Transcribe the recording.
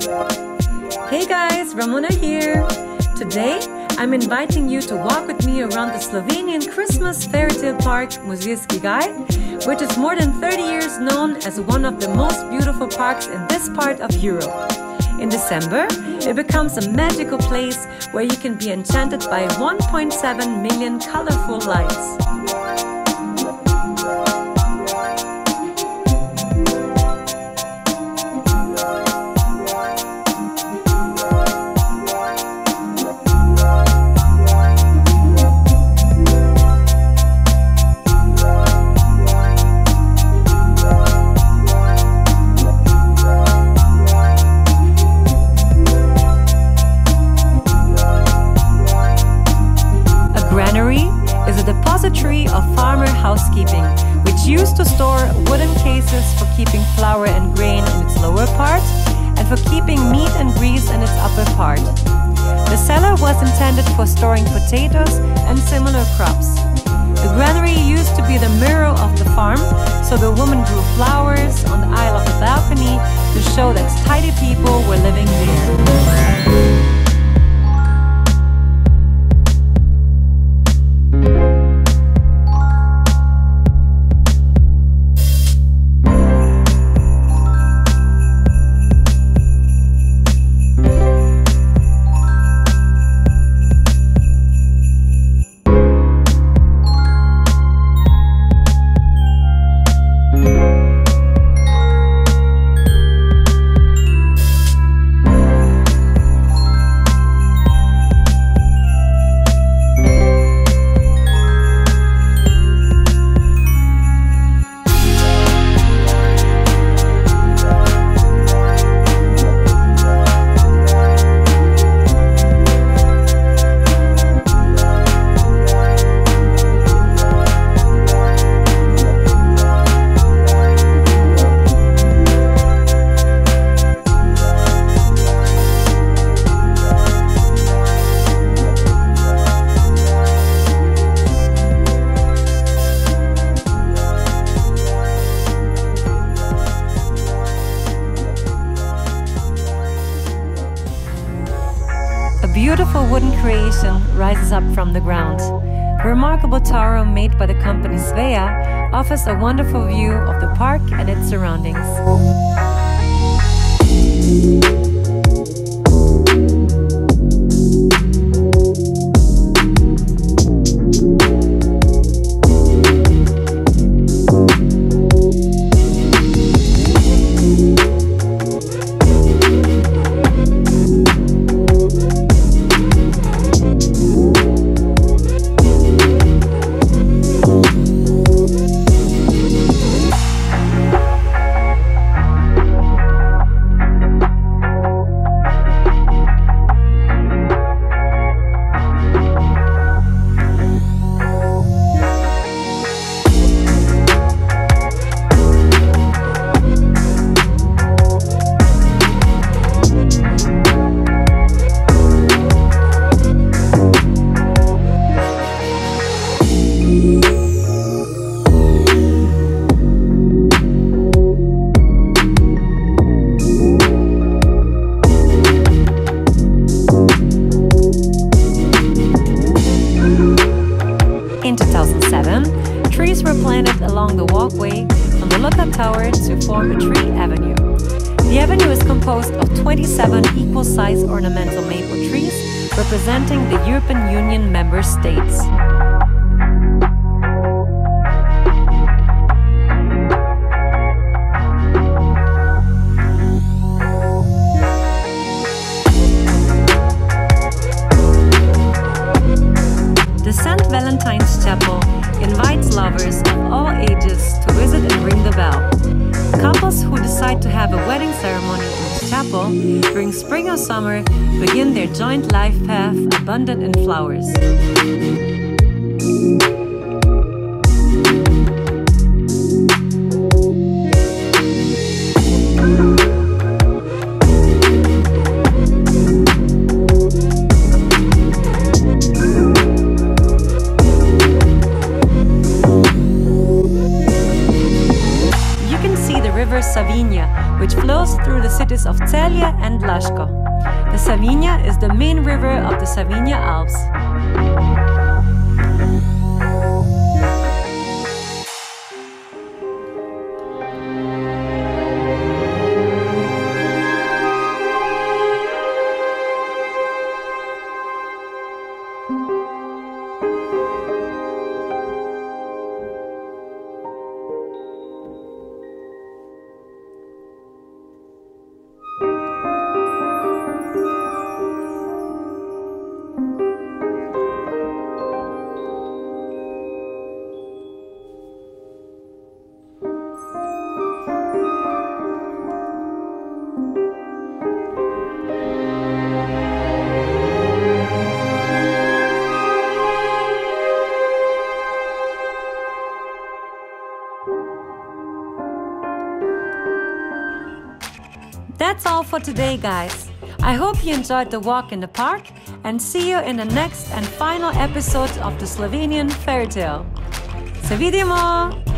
Hey guys, Ramona here. Today, I'm inviting you to walk with me around the Slovenian Christmas Fairytale park, Mozirski Gaj, which is more than 30 years known as one of the most beautiful parks in this part of Europe. In December, it becomes a magical place where you can be enchanted by 1.7 million colorful lights. Granary is a depository of farmer housekeeping, which used to store wooden cases for keeping flour and grain in its lower part and for keeping meat and grease in its upper part. The cellar was intended for storing potatoes and similar crops. The granary used to be the mirror of the farm, so the woman grew flowers on the aisle of the balcony to show that tidy people were living there. A beautiful wooden creation rises up from the ground. The remarkable tower made by the company Svea offers a wonderful view of the park and its surroundings. In 2007, trees were planted along the walkway from the lookout tower to form a tree avenue. The avenue is composed of 27 equal-sized ornamental maple trees representing the European Union member states. The St. Valentine's Chapel invites lovers of all ages to visit and ring the bell. Couples who decide to have a wedding ceremony in this chapel during spring or summer begin their joint life path abundant in flowers. river Savinja Savinja, which flows through the cities of Celje and Laško. The Savinja is the main river of the Savinja Alps. That's all for today, guys. I hope you enjoyed the walk in the park and see you in the next and final episode of the Slovenian Fairytale. Se vidimo!